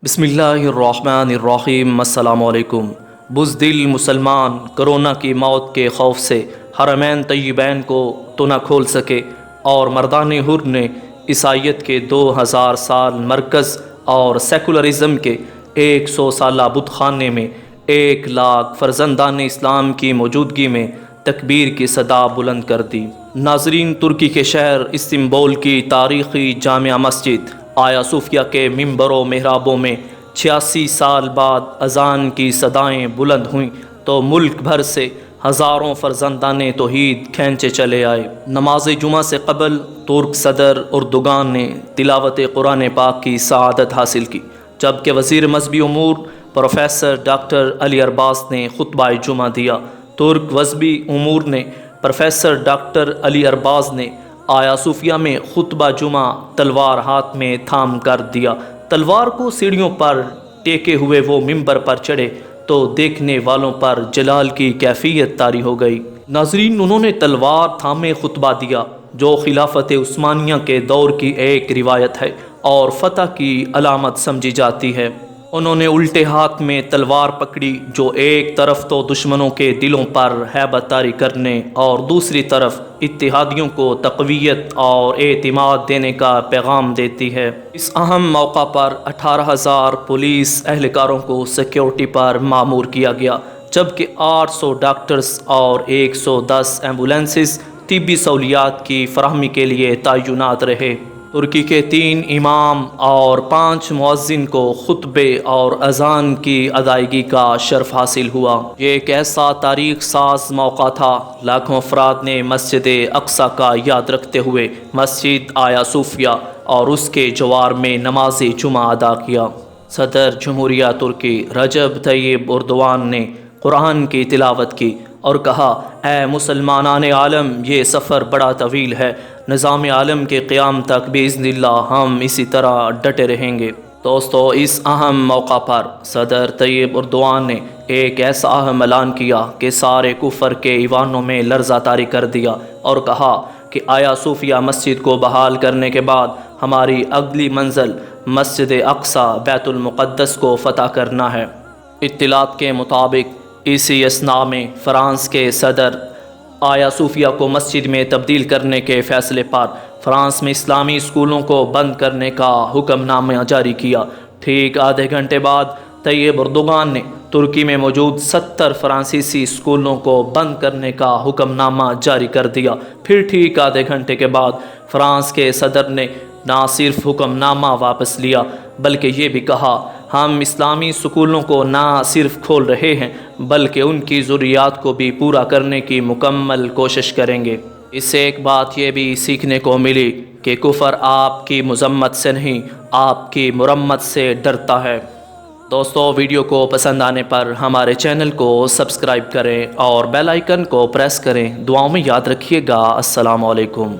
بسم اللہ الرحمن الرحیم۔ السلام علیکم۔ بزدل مسلمان کرونا کی موت کے خوف سے حرمین طیبین کو تو نہ کھول سکے، اور مردان حر نے عیسائیت کے 2000 سال مرکز اور سیکولرزم کے 100 سالہ بت خانے میں 1 لاکھ فرزندان اسلام کی موجودگی میں تکبیر کی صدا بلند کر دی۔ ناظرین، ترکی کے شہر استنبول کی تاریخی جامع مسجد حاجیہ صوفیہ کے ممبر و محرابوں میں 86 سال بعد اذان کی صدائیں بلند ہوئیں تو ملک بھر سے ہزاروں فرزندان توحید کھینچے چلے آئے۔ نماز جمعہ سے قبل ترک صدر اردوگان نے تلاوت قرآن پاک کی سعادت حاصل کی، جبکہ وزیر مذہبی امور پروفیسر ڈاکٹر علی ارباز نے خطبہ جمعہ دیا۔ ترک مذہبی امور نے پروفیسر ڈاکٹر علی ارباز نے حاجیہ صوفیہ میں خطبہ جمعہ تلوار ہاتھ میں تھام کر دیا۔ تلوار کو سیڑھیوں پر ٹیکے ہوئے وہ ممبر پر چڑھے تو دیکھنے والوں پر جلال کی کیفیت طاری ہو گئی۔ ناظرین، انہوں نے تلوار تھامے خطبہ دیا، جو خلافت عثمانیہ کے دور کی ایک روایت ہے اور فتح کی علامت سمجھی جاتی ہے۔ انہوں نے الٹے ہاتھ میں تلوار پکڑی، جو ایک طرف تو دشمنوں کے دلوں پر ہیبت طاری کرنے اور دوسری طرف اتحادیوں کو تقویت اور اعتماد دینے کا پیغام دیتی ہے۔ اس اہم موقع پر 18,000 پولیس اہلکاروں کو سیکیورٹی پر مامور کیا گیا، جبکہ 800 ڈاکٹرز اور 110 ایمبولینسز طبی سہولیات کی فراہمی کے لیے تعینات رہے۔ ترکی کے 3 امام اور 5 مؤذن کو خطبے اور اذان کی ادائیگی کا شرف حاصل ہوا۔ یہ ایک ایسا تاریخ ساز موقع تھا۔ لاکھوں افراد نے مسجد اقصی کا یاد رکھتے ہوئے مسجد حاجیہ صوفیہ اور اس کے جوار میں نماز جمعہ ادا کیا۔ صدر جمہوریہ ترکی رجب طیب اردوان نے قرآن کی تلاوت کی اور کہا، اے مسلمانان عالم، یہ سفر بڑا طویل ہے۔ نظام عالم کے قیام تک باذن اللہ ہم اسی طرح ڈٹے رہیں گے۔ دوستو، اس اہم موقع پر صدر طیب اردوان نے ایک ایسا اہم اعلان کیا کہ سارے کفر کے ایوانوں میں لرزہ طاری کر دیا، اور کہا کہ حاجیہ صوفیہ مسجد کو بحال کرنے کے بعد ہماری اگلی منزل مسجد اقصی بیت المقدس کو فتح کرنا ہے۔ اطلاعات کے مطابق اسی اثناء میں فرانس کے صدر حاجیہ صوفیہ کو مسجد میں تبدیل کرنے کے فیصلے پر فرانس میں اسلامی اسکولوں کو بند کرنے کا حکم نامہ جاری کیا۔ ٹھیک آدھے گھنٹے بعد طیب اردوغان نے ترکی میں موجود 70 فرانسیسی اسکولوں کو بند کرنے کا حکم نامہ جاری کر دیا۔ پھر ٹھیک آدھے گھنٹے کے بعد فرانس کے صدر نے نہ صرف حکم نامہ واپس لیا، بلکہ یہ بھی کہا، ہم اسلامی سکولوں کو نہ صرف کھول رہے ہیں بلکہ ان کی ضروریات کو بھی پورا کرنے کی مکمل کوشش کریں گے۔ اس سے ایک بات یہ بھی سیکھنے کو ملی کہ کفر آپ کی مذمت سے نہیں، آپ کی مرمت سے ڈرتا ہے۔ دوستو، ویڈیو کو پسند آنے پر ہمارے چینل کو سبسکرائب کریں اور بیل آئیکن کو پریس کریں۔ دعاؤں میں یاد رکھیے گا۔ السلام علیکم۔